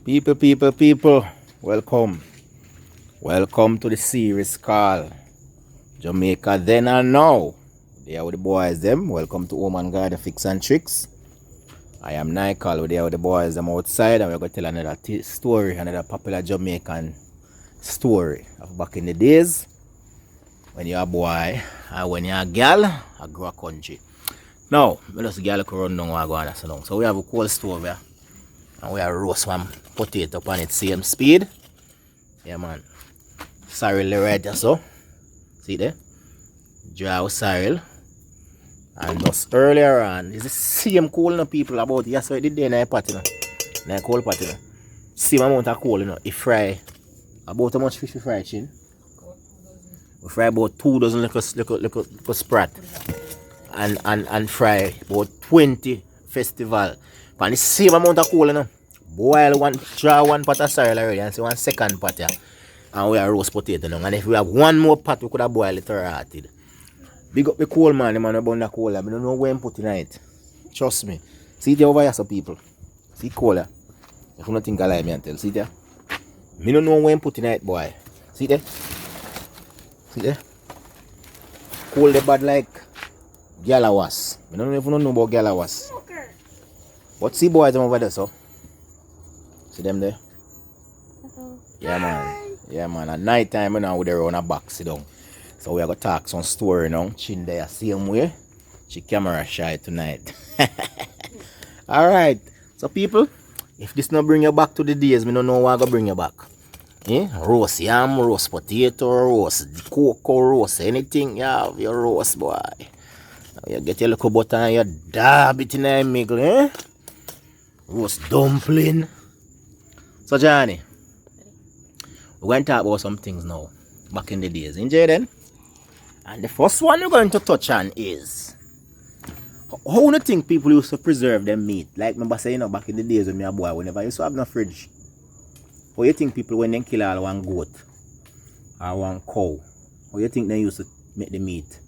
People, welcome. Welcome to the series called Jamaica Then and Now. There with the boys them. Welcome to Home and Garden Fix and Tricks. I am Nicole. We're there with the boys them outside, and we're going to tell another story, another popular Jamaican story of back in the days when you're a boy and when you're a girl, I grew a country. Now, we just girl could run down and go on so long. So we have a cold stove here. And we have roast one potato on its same speed. Yeah man. Sorrel right there so. See there? Dry sorrel. And just earlier on, it's the same coal no people about it. Yes, so it did there in a pot, you know. In a coal pot, you know. Same amount of coal, you know. It fry about how much fish we fry, chin? We fry about 2 dozen little sprat. And fry about 20 festival. And the same amount of coal, you know. Boil one, draw one pot of sorrel already and see one second pot here. And we have roast potato now. And if we have one more pot, we could have boiled it rotted. Big up the coal man, the man about the coal. I don't know where I'm putting it. Trust me. See it over here, so people. See coal here. If you don't think I lie, me and tell. See there? I don't know where I'm putting it, boy. See there? See there? Coal the bad like galawas. I don't know if you don't know about galawas. But see boys them over there, so. See them there? Yeah man. Yeah man. At night time you know we there on a box sit down. So we are gonna talk some story now. Chin there same way. She camera shy tonight. Alright. So people, if this not bring you back to the days, me don't know what gonna bring you back. Yeah? Roast yam, roast potato, roast cocoa, roast anything. Yeah, your roast boy. You get your little butter and you dab it in a middle, eh? Roast dumpling. So Johnny, we're going to talk about some things now, back in the days, in Jaden. And the first one we're going to touch on is, how do you think people used to preserve their meat? Like remember saying, you know, back in the days when we were a boy, whenever you used to have no fridge. How do you think people, when they kill all one goat or one cow, how do you think they used to make the meat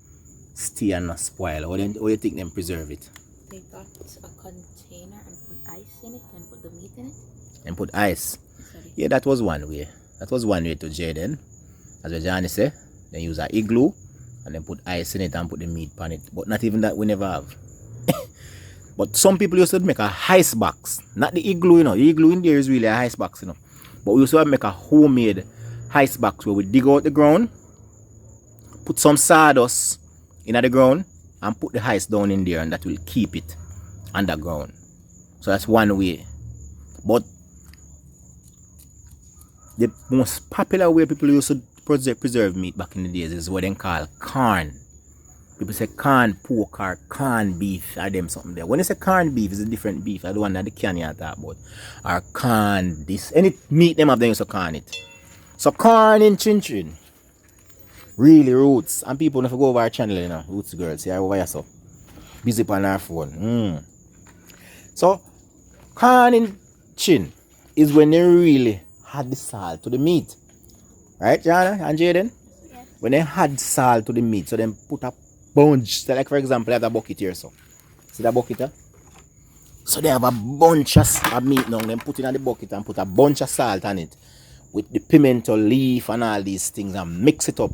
stay and not spoil? How do you think they preserve it? They got a container and put ice in it and put the meat in it. And put ice. Sorry. Yeah, that was one way. That was one way to Jaden. As what Johnny said, they use an igloo and then put ice in it and put the meat on it. But not even that we never have. But some people used to make a ice box. Not the igloo, you know. The igloo in there is really a ice box, you know. But we used to make a homemade ice box where we dig out the ground, put some sawdust in the ground and put the ice down in there, and that will keep it underground. So that's one way. But the most popular way people used to preserve meat back in the days is what they call corn. People say corn pork or corn beef or them something there. When they say corn beef, it's a different beef. I don't want that the can you talk about. Or corn this. Any meat them have, they used to corn it. So corn in chin. Really roots. And people if you go over our channel, you know, Roots Girls, see her over here so. Busy on our phone. So corn in chin is when they really had the salt to the meat. Right, Jana and Jaden? Yes. When they had salt to the meat, so then put a bunch, so like for example, I have a bucket here, so. See that bucket here? So they have a bunch of meat now, then put it in the bucket and put a bunch of salt on it with the pimento leaf and all these things and mix it up.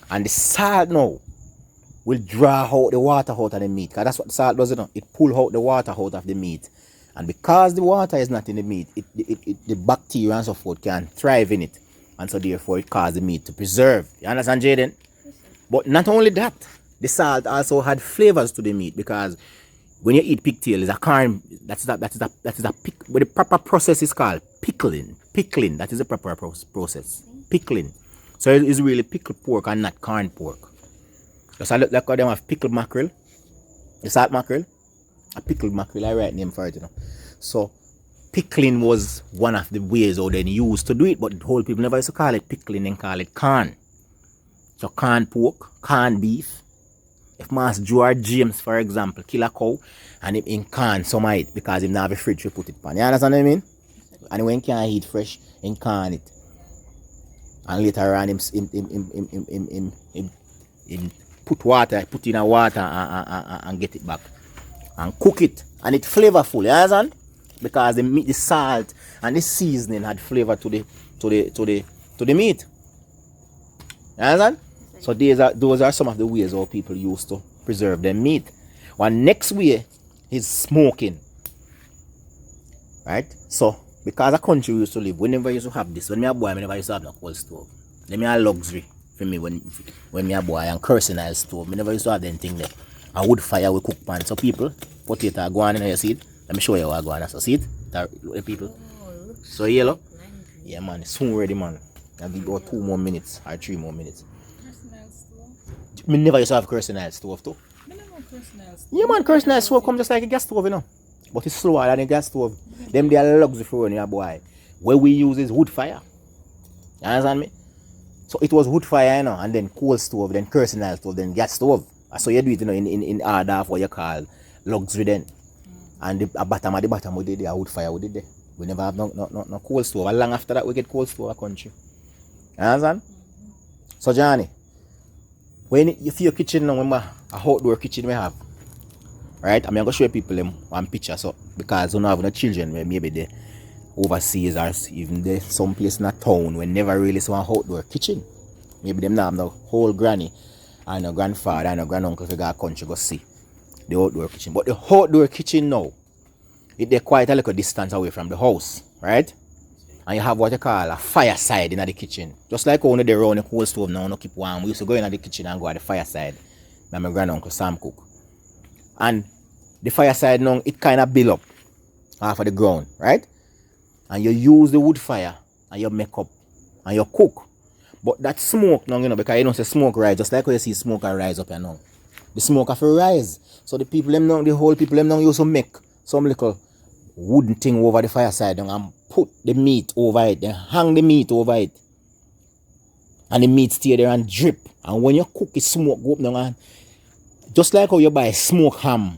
And the salt now will draw out the water out of the meat. Because that's what the salt does, you know? It pulls out the water out of the meat. And because the water is not in the meat, the bacteria and so forth can thrive in it. And so therefore it causes the meat to preserve. You understand, Jaden? Yes, but not only that, the salt also had flavors to the meat, because when you eat pigtail, it's a corn, that is a pick, but the proper process is called pickling. Pickling, that is the proper process. Pickling. So it's really pickled pork and not corn pork. Just I look like how them have pickled mackerel. The salt mackerel. A pickled mackerel, I write name for it, you know. So pickling was one of the ways how they used to do it, but the whole people never used to call it pickling and call it corn. So corn pork, corn beef. If Master George James, for example, kill a cow and him in corn some of it because him not have a fridge to put it on. You understand what I mean? And when he can't eat fresh, in corn it. And later on him put in a water and get it back. And cook it. And it's flavorful, you understand? because the meat, the salt and the seasoning had flavor to the meat. You understand? So those are some of the ways how people used to preserve their meat. One next way is smoking. Right? So because a country we used to live, whenever you used to have this, when me a boy, I never used to have no coal stove. Then me a luxury for me when me a boy and kerosene oil stove. Me never used to have anything there. A wood fire we cook pan. So people, potato go on in, you see it? Let me show you what go on. So see it? The people. So yellow? Yeah man, it's soon ready man. I'll give you 2 more minutes or 3 more minutes. Kerosene stove? Me never used to have kerosene oil stove too. Me never kerosene stove. Yeah man, kerosene oil stove come just like a gas stove, you know. But it's slower than a gas stove. Them they are luxury for your boy. What we use is wood fire. You understand me? So it was wood fire, you know, and then coal stove, then kerosene oil stove, then gas stove. So you do it, you know, in order of what you call luxury then. And the bottom we did the wood fire we did there. We never have no coal stove. And long after that we get coal stove a country. You understand? So Johnny, when you feel your kitchen now, remember a outdoor kitchen we have. Right? I'm gonna show people them one picture so because you don't have no children where maybe they overseas or even there some place in a town where never really saw an outdoor kitchen. Maybe them now have no whole granny and no grandfather and no granduncle if you go a country go see the outdoor kitchen. But the outdoor kitchen now, they're quite a little distance away from the house, right? And you have what you call a fireside in the kitchen. Just like only they run the coal stove now, no keep warm. We used to go in the kitchen and go at the fireside. My granduncle Sam cook. And the fireside now, it kind of build up half of the ground, right? And you use the wood fire and you make up and you cook. But that smoke now, you know, because you don't say smoke rise, just like when you see smoke rise up here now. The smoke have to rise. So the people them now, the whole people them now used to make some little wooden thing over the fireside and put the meat over it, then hang the meat over it. And the meat stay there and drip. And when you cook it, smoke go up now and just like how you buy smoked ham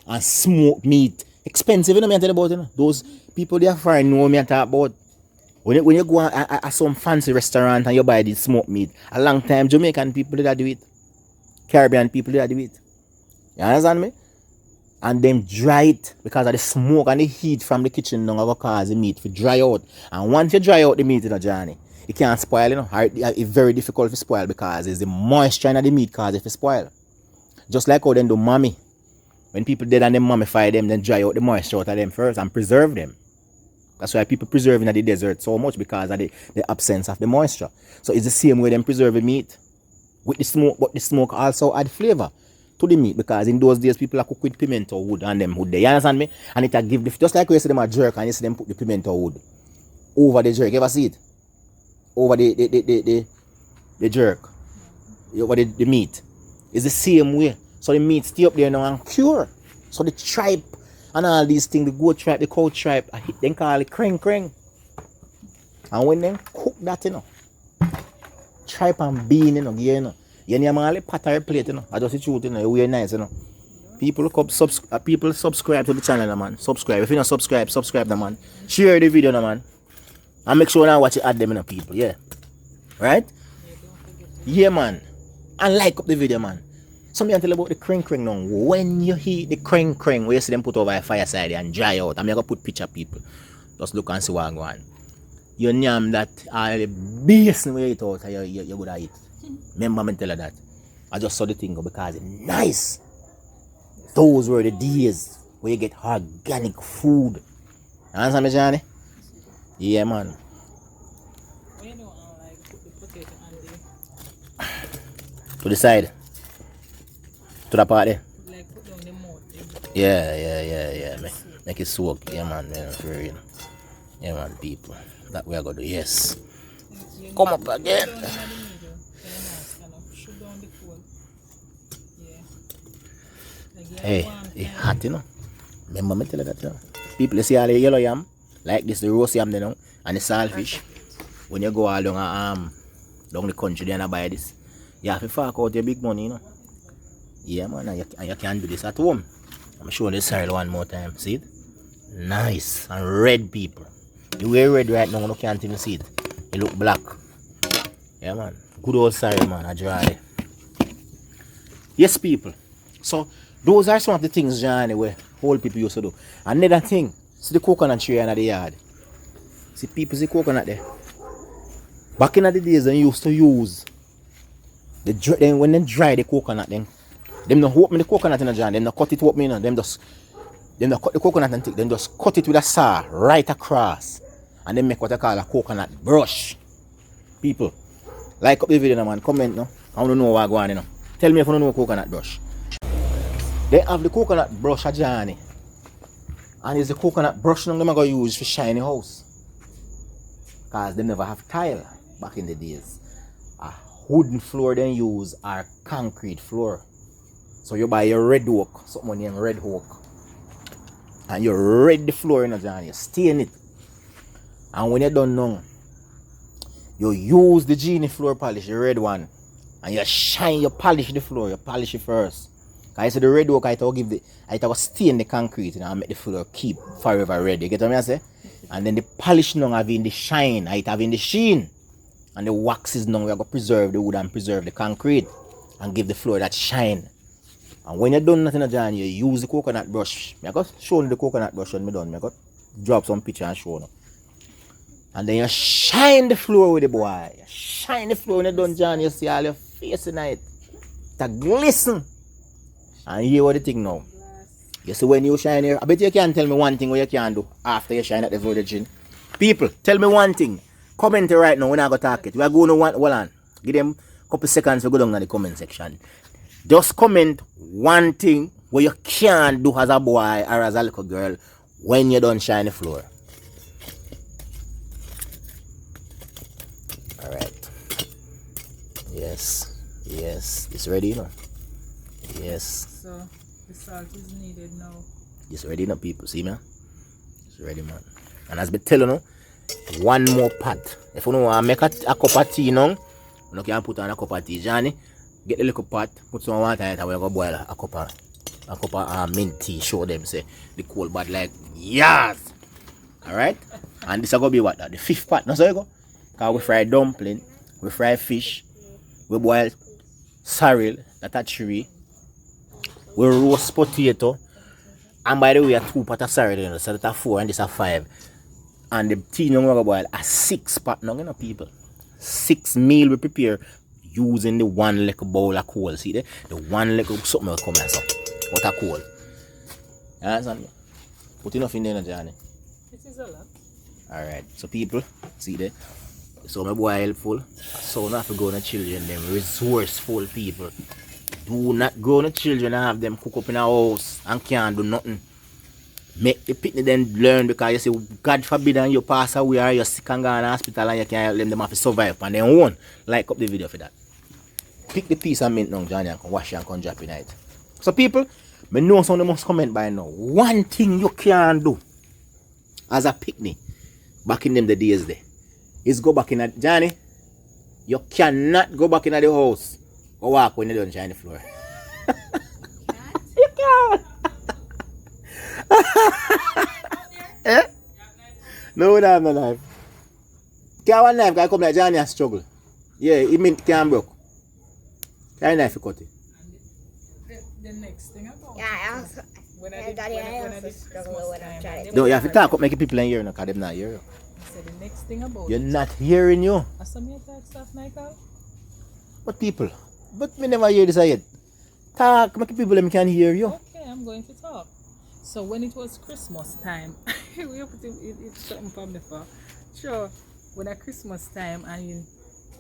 and smoked meat. Expensive, you know me I tell you about, you know? Those people they are foreign know me I talk about. When you go at some fancy restaurant and you buy this smoked meat, a long time Jamaican people that do it. Caribbean people that do it. You understand me? And them dry it because of the smoke and the heat from the kitchen now will cause the meat to dry out. And once you dry out the meat in a journey, it can't spoil, you know. It's very difficult to spoil because it's the moisture in the meat cause it to spoil. Just like how they do mommy. When people dead and they mummify them, then dry out the moisture out of them first and preserve them. That's why people preserve in the desert so much because of the absence of the moisture. So it's the same way them preserve the meat with the smoke, but the smoke also add flavor to the meat because in those days people are cook with pimento wood and them wood there. You understand me? And it give the, just like you see them a jerk and you see them put the pimento wood over the jerk. You ever see it? Over the jerk. Over the meat. It's the same way. So the meat stay up there now and cure. So the tripe and all these things, the goat tripe, the cow tripe, they call it kreng. And when they cook that, you know, tripe and bean, you know, you know, all the pot or plate, you know, I just the truth, you know, you wear nice, you know. People people subscribe to the channel, man. Subscribe. If you don't subscribe, man. Share the video, man. And make sure now watch it add them, you know, people, yeah. Right? Yeah, man. And like up the video, man. Something tell about the kreng now. When you heat the kreng, where you see them put over a fireside and dry out, I'm going to put picture people. Just look and see what going on. You name that all the best way you eat out, you would eat. Remember me tell you that. I just saw the thing because it's nice. Those were the days where you get organic food. You understand me, Johnny? Yeah, man. When you know, like put the potato and To the side. To the part there. like put down the mouth. Yeah. Make it soak. Yeah, man. Yeah, for real. Yeah, man, people. That we are going to do. Yes. Come up again. Hey, it's hot, you know. Remember me tell you that, you know. People, you see all the yellow yam, like this, the roast yam, you know, and the saltfish. When you go all down the country, then I buy this. You have to fork out your big money, you know. Yeah, man, and you can do this at home. I'm showing this cereal one more time. See it? Nice and red, people. You wear red right now, you can't even see it. You look black. Yeah, man. Good old cereal, man. I dry. Yes, people. So those are some of the things, Johnny, where old people used to do. Another thing, See the coconut tree in the yard. See people see coconut there. Back in the days, they used to use when they dry the coconut, them don't open the coconut in the jar, them don't cut it open, you know. Them don't cut the coconut and take, them just cut it with a saw right across, and then make what I call a coconut brush. People, like up the video, man. Comment, no. I want to know what going on, you know. Tell me if you don't know coconut brush. They have the coconut brush a Johnny. And it's the coconut brush they're going to use for shiny house. Because they never have tile back in the days. A wooden floor they use or concrete floor. So you buy your red oak, something named red oak. And you red the floor in a Johnny, you stain it. And when you're done now, you use the genie floor polish, the red one. And you polish the floor, you polish it first. Because the red oak, I will stain the concrete, you know, and make the floor keep forever red. You get what I say? And then the polish now having the shine, it having the sheen. And the waxes now, we are going to preserve the wood and preserve the concrete. And give the floor that shine. And when you're done nothing, John, you use the coconut brush. I got show you the coconut brush when I'm done. I got drop some picture and show you. And then you shine the floor with the boy. You shine the floor when you're done, John. You see all your face in it. It glisten. And hear what the thing now. You see when you shine here, I bet you can tell me one thing what you can do after you shine at the virgin. People, tell me one thing. Comment it right now when I go talk it. We are going to hold on. Give them a couple seconds to go down in the comment section. Just comment one thing what you can do as a boy or as a little girl when you done shine the floor. Alright. Yes. Yes. It's ready now. Yes. So the salt is needed now. It's ready now, people. See, man? It's ready, man. And as I tell you, one more pot. If you want to make a cup of tea now, you can put on a cup of tea, Johnny. Get the little pot, put some water in it, and we're going to boil a cup of mint tea. Show them, say, the cold bad like, yes! Alright? And this is going to be what? The fifth pot. Now, so you go. Because we fry dumpling, we fry fish, we boil sorrel, that's a tree. We roast potato. And by the way, 2 pots of sorrel, you know, so that's 4 and this is 5. And the tea we're going to boil a 6 pot now, you know, people. 6 meal we prepare using the 1 little bowl of coal. See there? The 1 little something will come and so. What a coal. You understand me? Put enough in there, Johnny. It is a lot. Alright, so people, see there? So my boy helpful. So not to go on children, them resourceful people. Do not go on children and have them cook up in a house and can't do nothing. Make the picnic then learn, because you see, God forbid and you pass away or you're sick and go in the hospital and you can't help them have to survive on their own. Like up the video for that. Pick the piece of mint now, Johnny, and wash it and come drop in it. So people, I know some of them must comment by now. One thing you can do as a picnic back in them the days there is go back in that, Johnny. You cannot go back in the house or walk when you don't shine the floor. You can't. Eh? No, we don't have no knife. Can one knife can come like Johnny and struggle. Yeah, it mean can broke. Can a knife to cut it? The next thing about Yeah, I also. when I Yeah, did, Daddy, when I I also did struggle Christmas when I'm time, trying and to- they No, were you have to like- talk up, make the people in here, because them not hear you. I said the next thing about You're it. not hearing you. I saw me attack stuff, Michael. But people, but me never hear this yet. Talk, make the people them can hear you. Okay, I'm going to talk. So when it was Christmas time, we put it's something from the far. Sure, when at Christmas time and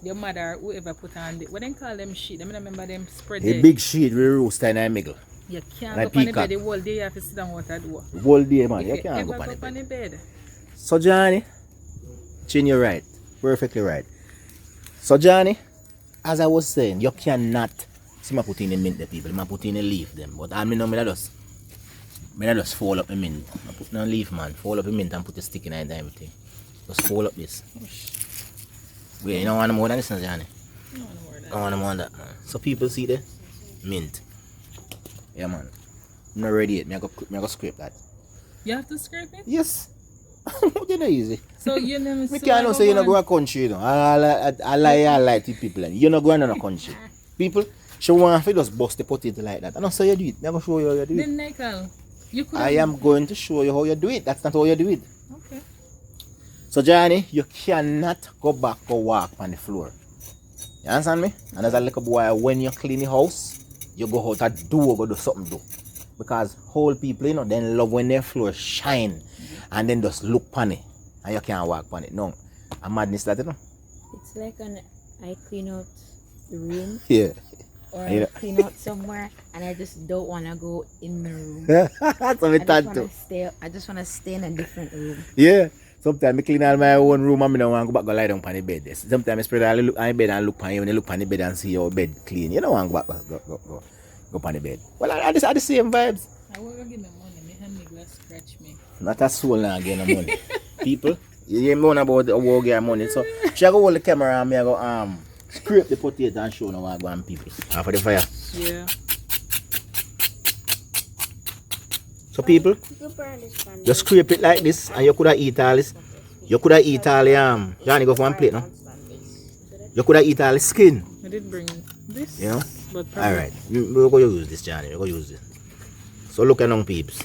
your mother, whoever put on the, what they call them sheet, I mean, remember them spread A big sheet with roast in the middle. You can't and go a on the peacock. bed the whole day, you have to sit down what I do. The whole day, man. If You you can't ever go go on on the the bed. bed, So, Johnny, Chin, you're right. Perfectly right. So, Johnny, as I was saying, you cannot see me put in the mint, the people. I put in the leaf, them. But I mean, I just fold up the mint. I put no leaf, man. Fold up the mint and put the stick in it and everything. Just fold up this. Wait, you don't want more than this, Johnny? no more than I want more than that, man. So, people see the mint. Yeah, man. I'm not ready yet. I'm going to scrape that. you have to scrape it. Yes. It's not easy. So you never Me can't say you not go to a country, you know. I lie to people. You not going to a country. People, she want to just bust the potato like that. I don't say you do it. I'm going to show you how you do Then it. Michael, You could I am going to show you how you do it. That's not how you do it. Okay. So Johnny, you cannot go back or walk on the floor. You understand me? And as a little boy, when you clean the house, you go out a door, go do something do. Because whole people, you know, then love when their floor shine and then just look on it and you can't walk on it. No. A madness that, you know? It's like I clean out the room Yeah. or Yeah. I clean out somewhere and I just don't want to go in the room. That's what I thought too. I just want to stay in a different room. Yeah. Sometimes I clean out my own room and I don't want to go back and lie down on the bed. Sometimes I spread I look on the bed and look on you when you look on the bed and see your bed clean. You don't want to go back go on the bed. Well, I just had the same vibes. I will give me money. My hand will scratch me. Not a soul now again no money. People, you hear me on about the war get money. So she go hold the camera and me I go scrape the potato and show no what go on people. After the fire. Yeah. So people, you scrape it like this and you could have eat all this. You could have eat all the Johnny go for one plate now. You could have eat all the skin. I did bring this. You know? But probably, Alright. We're going to use this, Johnny. We're going to use this. So look at now, peeps.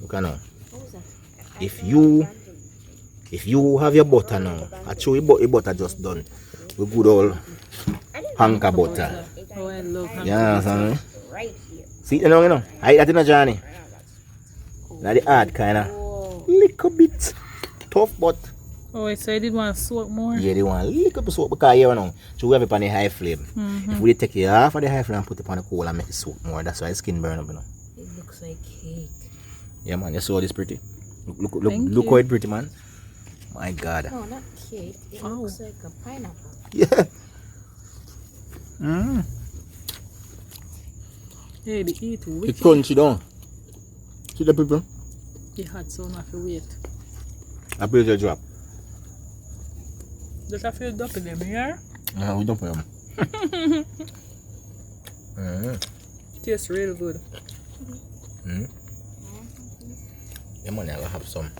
Look at now. If you have your butter now, actually your butter just done. We good old hanka butter. oh, I love hanka Yeah, butter. son. See you know. I eat that in a Johnny. That's the hard kind of little bit tough, but Oh, so I did want to soak more. yeah, they want a little bit soak because you know, so we have it on the high flame. If we take it off of the high flame and put it on the coal and make it soak more, that's why the skin burn up, you know. It looks like cake. Yeah, man, you saw this pretty. Look Thank how you. it's pretty, man. My God. No, not cake. It Oh. looks like a pineapple. Yeah. Hey, they eat It's wicked. crunchy down. See the people? They had so much to wait. I put it a drop. Does I feel up in them here? We don't put them. Tastes really good. Yeah, man, I'll have some.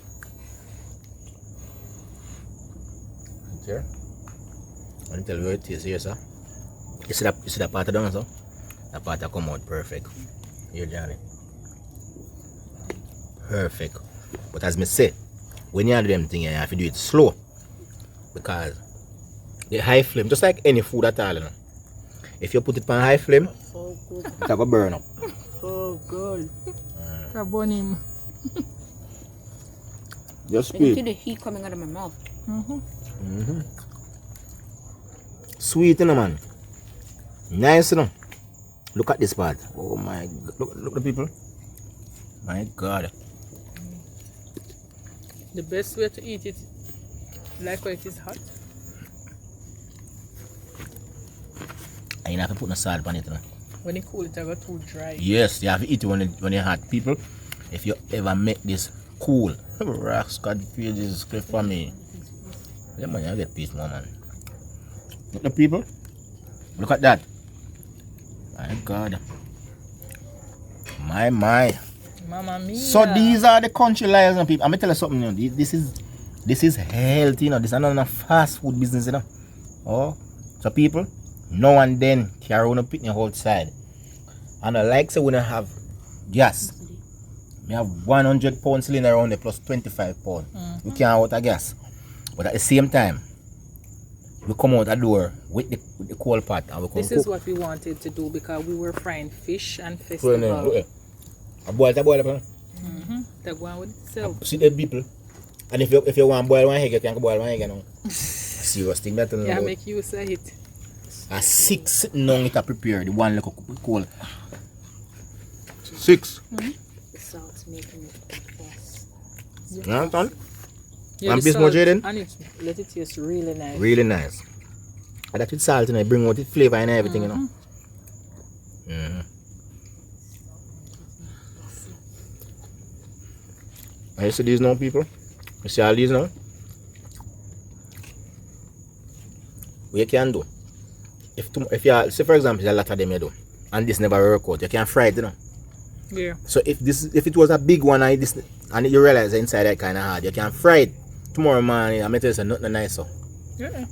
Here. I want to tell you what it is here, sir. You see that part down, sir? That part that come out perfect. Here, Johnny. Perfect. But as me say, when you do them things, you have to do it slow. Because the high flame, just like any food at all, you know, if you put it on high flame, So good. it's going to burn up. So good. Carbonim. Just You can see sweet. the heat coming out of my mouth. Sweet, you know, man. Nice, you know. Look at this part. Oh my God. Look the people. My God. The best way to eat it, like when it is hot. And you have to put no salt on it, you know. When it cool, it got too dry. Yes, you have to eat it when you're hot. People, if you ever make this cool, Rascal pages clip for me. Yeah, man, you get peace more, man. Look the people. Look at that. My God. My. Mamma mia. So these are the country lions, and people. I'm gonna tell you something, you know. This is healthy, you know. This is not a fast food business, you know. Oh, so people, now and then carry on a picnic outside. And I like so when I have gas. We have 100 pound cylinder around there plus 25 pound. We can't out of gas. But at the same time, we come out the door with the coal pot and we come This cook. is what we wanted to do because we were frying fish and So, festival. look, I boil up. They go on with itself. See the people. And if you want to boil one egg, you can boil one egg now. Serious thing that Yeah, make use of it. a 6 sitting down it a prepare the one little coal. 6. The salt's making it the best. You understand? Yeah, And the piece more salt, Jaden? and it let it taste really nice. Really nice. And that with salt, you know, bring out the flavor and everything, you know. And you see these now, people? You see all these now? What you can do? If you say for example, there's a lot of them you do, and this never work out, you can fry it, you know. Yeah. So if it was a big one and you realize the inside that kind of hard, you can fry it tomorrow morning. I'm tell you nothing nicer. Yeah.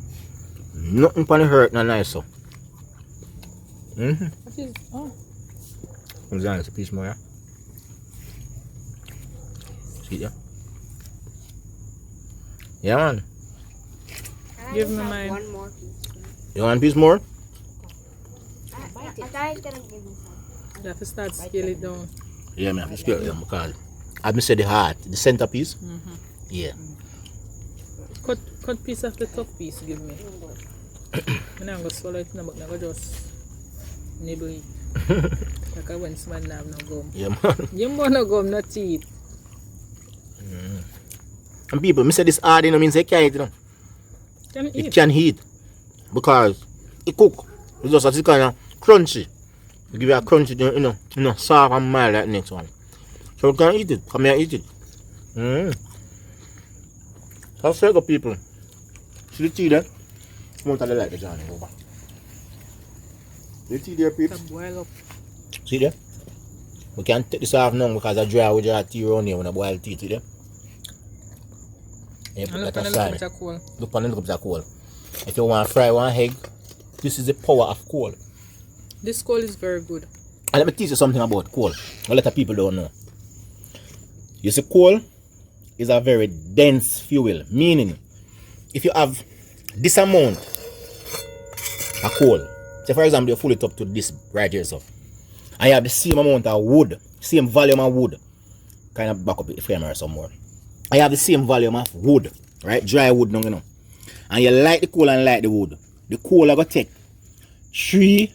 Nothing pan hurt no nicer. What is? Oh, Comes down, it's a piece more. Yeah? See ya. Yeah, man. Give me mine. One more piece. You want a piece more? I thought he was gonna give me some. You have to start scale it down. Yeah, man, I have to scale it down because I miss the heart, the centerpiece. Yeah. Cut piece of the top piece, give me. I'm not going to swallow it, but I'm going to just nibble it. Like I went to have no gum. Yeah, man. You want no gum, no teeth. And people, me say this hard, you know, means they can't eat, you know. Can It eat. can heat because it cook. It's just as kind of crunchy. It give you a crunchy, you know, soft and mild like the next one. So we can eat it. Come here, eat it. So say go people. See the tea there? Come on, tell the light the Johnny over. The tea there, people. Can boil up. See there? We can't take this off now because I dry with your tea around here when I boil tea, see there? You put And look that on the aside. little bit of coal. Look on the little bit of coal. If you want to fry one egg, this is the power of coal. This coal is very good. And let me teach you something about coal. A lot of people don't know. You see, coal is a very dense fuel. Meaning, if you have this amount of coal, say for example, you fill it up to this right here, so, and you have the same amount of wood, same volume of wood, kind of back up the frame or somewhere. And you have the same volume of wood, right? Dry wood, no, you know. And you light the coal and light the wood. The coal are going to take 3,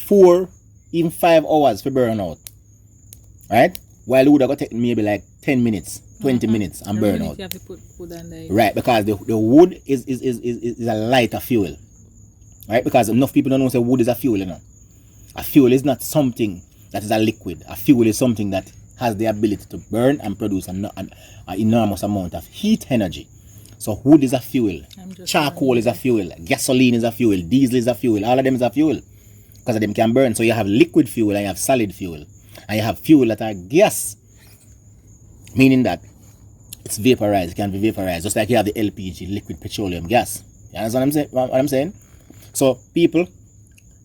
4, even 5 hours to burn out. Right? While the wood are going to take maybe like 10 minutes, 20 minutes and burn out. You have to put wood on there. Right, because the wood is a lighter fuel. Right? Because enough people don't know say wood is a fuel, you know. A fuel is not something that is a liquid. A fuel is something that has the ability to burn and produce an enormous amount of heat energy. So wood is a fuel, charcoal is a fuel, gasoline is a fuel, diesel is a fuel, all of them is a fuel. Because of them can burn. So you have liquid fuel and you have solid fuel. And you have fuel that are gas. Meaning that it's vaporized, it can be vaporized. Just like you have the LPG, liquid petroleum gas. You understand what I'm saying? So people,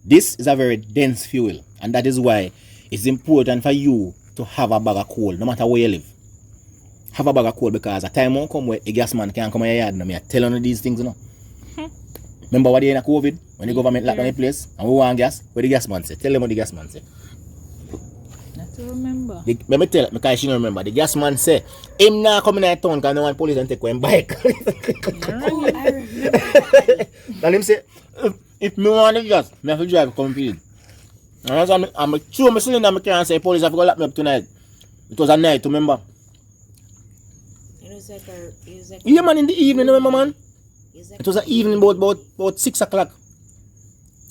this is a very dense fuel. And that is why it's important for you to have a bag of coal, no matter where you live. Have a bag of coal because a time won't come where a gas man can't come in your yard. And I'm telling you these things, you know. Remember what they in a COVID? When the government locked down the place and we want gas? What the gas man say? Tell them what the gas man say. Not to remember. Let me tell her because she don't remember. The gas man say, him not coming in town because no one police and take one bike. Oh, I remember. And him say, if me want the gas, me have to drive come feed. And I'm sure me cylinder me can't say police have to go lock me up tonight. It was a night, remember? It was like Yeah, man, in the evening, remember, man? like It was an evening about 6 o'clock.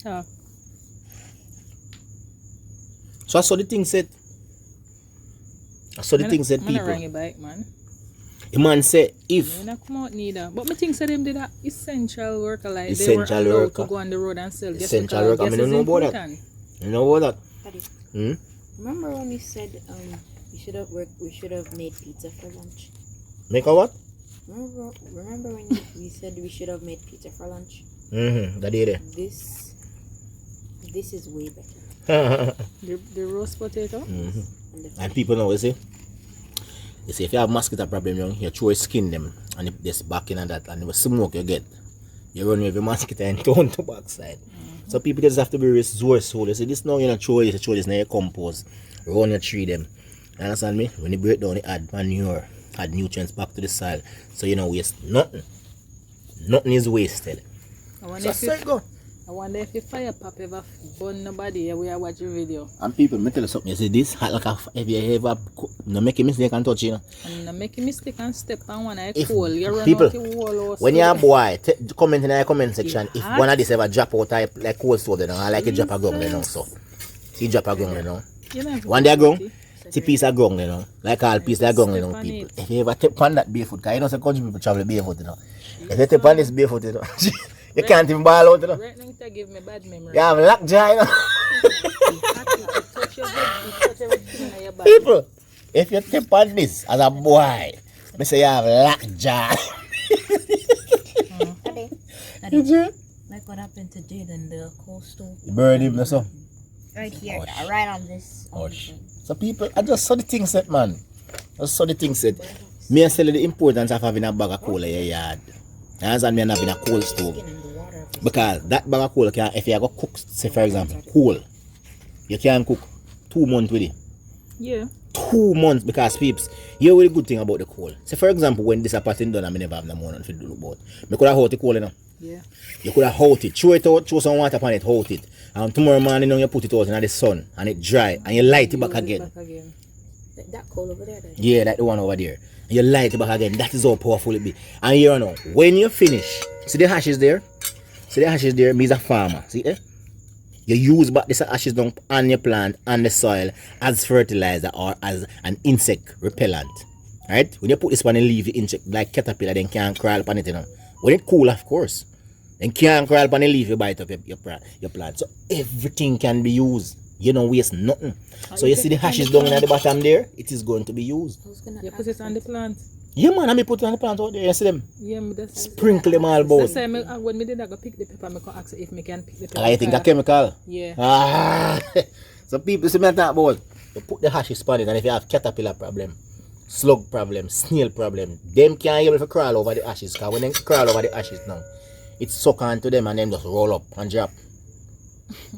Oh. So I saw the thing said. I saw the thing said, I'm people. not your bike, man. The man said, if You not come out neither. But me think so them did that essential worker like Essential they were allowed worker. to go on the road and sell. Essential worker, I mean, I don't know about that. You know what that? Daddy, remember when we said we should have made pizza for lunch? Make a what? Remember when we said we should have made pizza for lunch? That day there. This is way better. The roast potato. And people know, you see, if you have mosquito problem, you throw a skin them and there's back in and that, and the smoke you get, you run with the mosquito and turn to backside. So people just have to be resourceful. You see, this now you know throw this now you compost, run your tree them. You understand me? When you break down, you add manure, add nutrients back to the soil, so you don't waste nothing. Nothing is wasted. I wonder So go. I wonder if the fire pop ever burn nobody here we are watching video. And people, me tell you something. You see this hot like if you ever no make a mistake and touch, you know. And not make a mistake and step on one eye If cool. You run people, out the wall house. when you're a boy, comment in the comment section if hot. one of this ever drop out like cold stove, you know, I like a drop a ground, you know. So see drop a ground, you know. You know, One day ground, see piece of ground, you know. Like all piece of ground, you know, Step on people. it. If you ever take on that barefoot, because you know some country people travel barefoot, you know. If you take on this barefoot, you know, you can't even ball out, you know. right now it give me bad memory. You have lockjaw, you know. You touch your head, you touch everything in your body. People, if you tip on this as a boy, me say you have lockjaw. Daddy, like what happened to Jaden, the coal stove? Burn him, so. Right here, Gosh. right on this. So people, I just saw the thing set, man. I just saw the thing set. Me I tell you the importance of having a bag of coal in your yard. You understand me and having a coal stove. Skin in the water. Because that bag of coal can, if you go cook, say for example, coal, you can cook 2 months with it. Yeah. 2 months because peeps, here's the good thing about the coal. Say for example, when this apartment done, I never have no more to do about. Me could have hot the coal, you know. Yeah. You could have hot it, throw it out, throw some water upon it, hot it. And tomorrow morning you put it out in the sun and it dry and you light it back again. That coal over there. Then. Yeah, like the one over there. And you light it back again. That is how powerful it be. And you know, when you finish, see the ashes there? See the ashes there? Me as a farmer. See there? You use back this ashes down on your plant and the soil as fertilizer or as an insect repellent. Right? When you put this on the leaf, the insect like caterpillar, then can't crawl upon it, you know. When it cool, of course. Then can't crawl upon the leaf, you bite up your plant. So everything can be used. You don't waste nothing. So you see the ashes down at the bottom there? It is going to be used. You put it on the plant. Yeah, man, I me put it on the plant out there. You see them? Yeah, me that's Sprinkle them all about. that's why when me did I go pick the pepper, I can ask if me can pick the pepper. I think a chemical. Yeah. Ah. So people see me talk about. You put the ashes on it, and if you have caterpillar problem, slug problem, snail problem, them can't able to crawl over the ashes. Because when they crawl over the ashes now, it suck onto them and then just roll up and drop.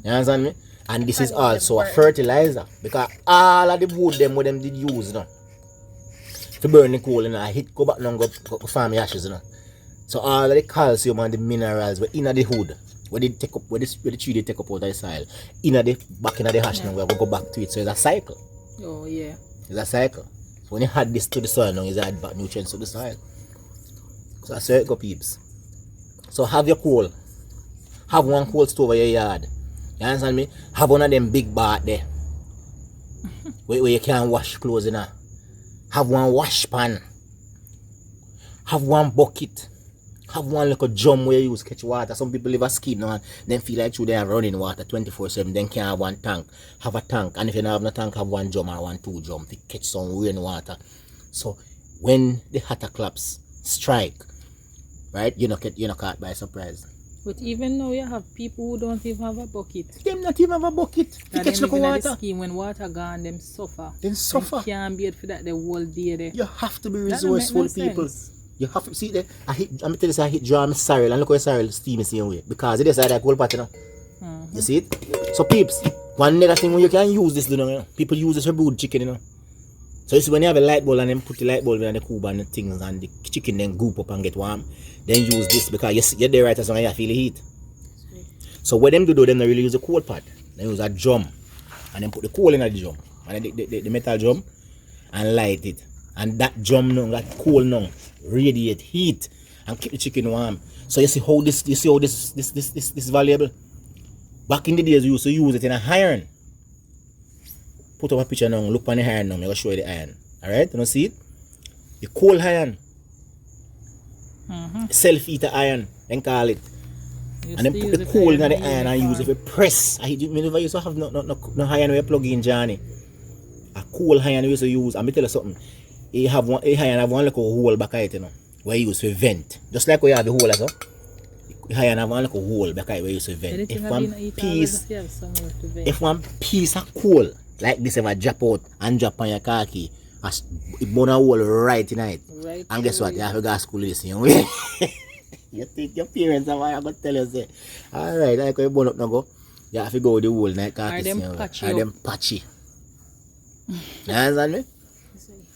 You understand me? And this is also a fertilizer. Because all of the wood them what them did use now to burn the coal, you know, I hit go back now go farm the ashes, you know. So all of the calcium and the minerals were in the hood. Where they take up where the tree they take up out of the soil. In the back in the ash now we go back to it. So it's a cycle. Oh yeah. It's a cycle. So when you add this to the soil now, you add back nutrients to the soil. So that's how it go, peeps. So have your coal. Have one coal stove in your yard. You understand me? Have one of them big bath there. where you can wash clothes in. Have one wash pan. Have one bucket. Have one little drum where you use catch water. Some people live a scheme now and then feel like they are running water 24/7. Then can't have one tank. Have a tank. And if you don't have no tank, have one drum or 2 drum to catch some rainwater. So when the hotter claps strike, right, you're not caught by surprise. But even now you have people who don't even have a bucket. Them not even have a bucket to And catch them the living in water. the scheme when water gone, them suffer. Then suffer. Them can't be it for that the whole day there. You have to be That don't make resourceful, no people. sense. You have to see that. I'm tell you, I hit drum sorrel and look how sorrel steam the same way because it is like that cold pot, you know. You see it? So peeps, one other thing when you can use this, you know, people use this for brood chicken, you know. So you see when you have a light bulb and then put the light bulb in the cube and the things and the chicken then goop up and get warm, then use this because you're there right as long as you feel the heat. So what them do, them don't really use a coal pot. They use a drum and then put the coal in the drum and the metal drum and light it. And that drum now, that coal now, radiate heat and keep the chicken warm. So you see how this is valuable. Back in the days, we used to use it in a iron. Put up a picture now, look on the iron now, I'm going to show you the iron. Alright, you don't see it? The coal iron. Self-heater iron, then call it. And then put the coal in the iron and use it for press. I never used to have no iron where you plug in, Johnny. A coal iron we used to use. I'm going to tell you something. You have one iron have one little hole back at it, you know, where you use to vent. Just like where you have the hole as well. The iron have one little hole back at it where you use to vent. If one piece of coal like this ever drop out and drop on your car key, it burn a hole right in it. Right. And guess what? You have to go to school this, you know. You think your parents are going to tell you, say, alright, like when you burn up now go, you have to go with the hole in the car key. Are them patchy? You understand me?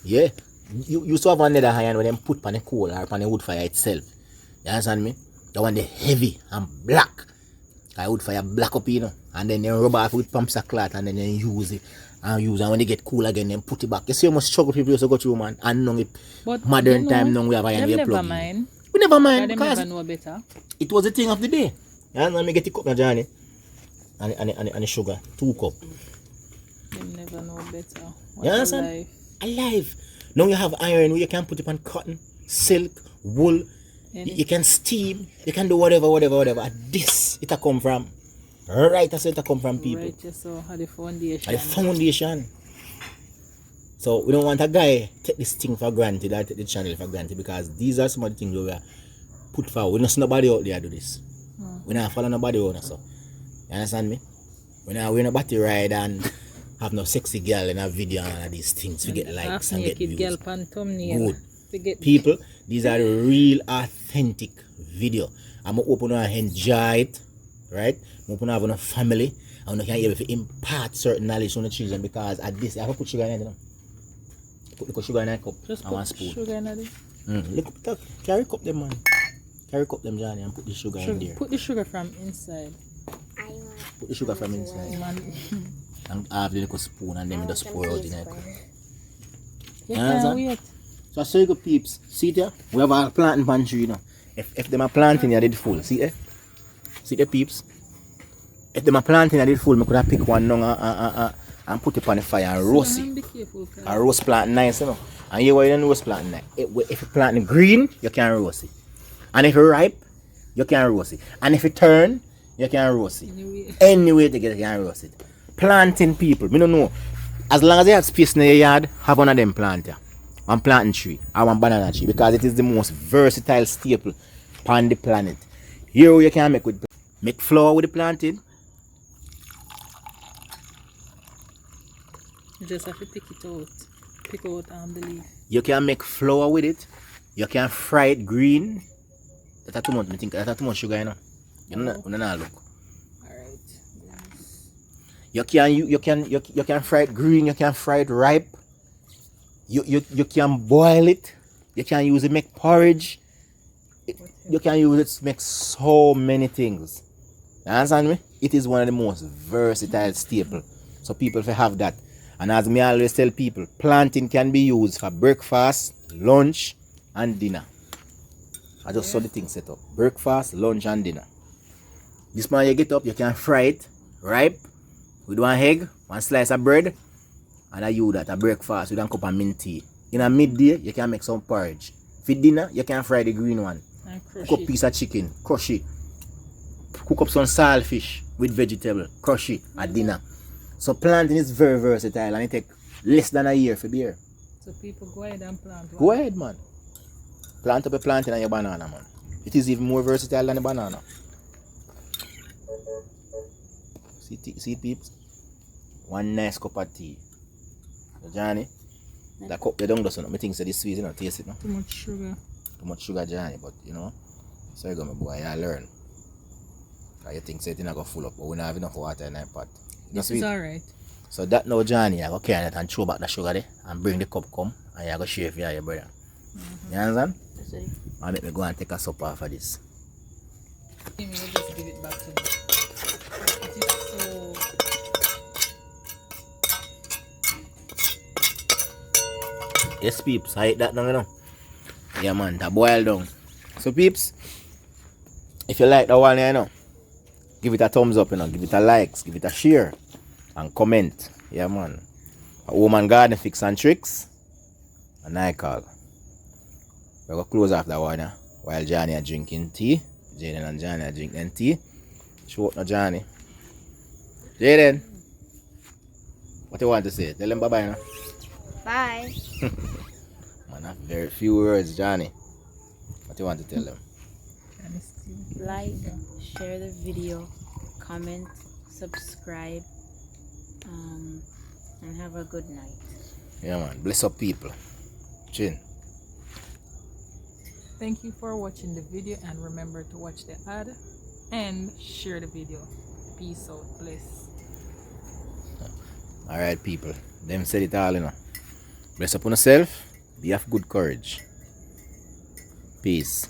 Yeah. You used to have another iron when them put on the coal or on the wood fire itself. You understand me? The one they heavy and black. I wood fire black up, you know. And then they rub off with pumps of cloth and then they use it. And when they get cool again, then put it back. You see how much struggle people used to go through, man. And now modern time now we have iron we plug in. We never mind because never know better. It was the thing of the day. And let me get the cup now, Johnny. And the sugar. 2 cups. Them never know better. You understand? Alive. Now you have iron where you can put it on cotton, silk, wool. You can steam. You can do whatever. This it a come from. Right, that's it a come from people. Right, so the foundation. The foundation. So we don't want a guy take this thing for granted or take the channel for granted because these are some of the things we are put forward. We don't see nobody out there do this. We don't follow nobody out so. You understand me? We don't nobody ride and have no sexy girl in a video and all of these things. We get likes and get views. Girl pan thumbnail. Good. to get People, these are the real authentic video. I'm gonna open and enjoy it, right? I'm open have a family. I'm not able to impart certain knowledge on the children because at this I have to put sugar in it, you know. Put the sugar in a cup. Just and one put spoon. sugar in it. Look, carry cup them, man. Carry cup them, Johnny, and put the sugar in there. Put the sugar from inside. Put the sugar from inside. Man, And have the little spoon and then just pour out in it. you Yeah, can't wait. So I say you go peeps. See there? We have a planting pantry, you know. If them are planting, they did full. See there? See the peeps? If them are planting, they did full, I could have pick one now and put it on the fire and roast it. Be careful, cause And roast plant nice, you know. And you want to roast plant nice. If you plant green, you can roast it. And if it ripe, you can roast it. And if it turn, you can roast it. Anyway to get it, you can roast it. Planting people, me don't know. As long as you have space in your yard, have one of them plant here. One planting tree or one banana tree because it is the most versatile staple on the planet. Here you can make flour with the plantain. you just have to pick it out. Pick out the leaf. You can make flour with it. You can fry it green. That's too much. I think that's too much sugar, you know. You know, look. Alright. You can fry it green. You can fry it ripe. You can boil it. You can use it make porridge. You can use it to make so many things. You understand me? It is one of the most versatile staple. So people will have that. And as me always tell people, plantain can be used for breakfast, lunch, and dinner. I just saw the thing set up. Breakfast, lunch, and dinner. This man you get up, you can fry it ripe with one egg, one slice of bread, and I use that at breakfast with a cup of mint tea. In a midday, you can make some porridge. For dinner, you can fry the green one. Cook a piece of chicken, crush it. Cook up some saltfish with vegetable, crush it at dinner. So planting is very versatile and it takes less than a year for beer. So people go ahead and plant one. Go ahead, man. Plant up a plantain and your banana, man. It is even more versatile than a banana. See peeps? One nice cup of tea. So Johnny, that cup you don't do something. I think this sweet, you know, taste it, no? Too much sugar. Too much sugar, Johnny, but you know, so you go, my boy, I learn. Cause you think it's not go full up, but we don't have enough water in that pot. This is alright. So that now, Johnny, I go carry it and throw back the sugar there and bring the cup come and you go share for your brother. You understand? That's it. And make me go and take a supper for this. Let me just give it back to me. It is so. Yes, peeps, I eat that now, you know. Yeah, man, that boil down. So, peeps, if you like that one, you know, give it a thumbs up, you know, give it a likes, give it a share, and comment. Yeah, man. A woman garden fix and tricks, and I call. We're going to close off that one, while Johnny are drinking tea. Jaden and Johnny are drinking tea. Show up now, Johnny. Jaden, what do you want to say? Tell them bye-bye now. Bye. Man, have very few words, Johnny. What do you want to tell them? Like, share the video, comment, subscribe, and have a good night. Yeah, man. Bless up people. Chin. Thank you for watching the video and remember to watch the ad and share the video. Peace out. Bless. Alright, people. Them said it all, you know. Bless up on yourself. Be of good courage. Peace.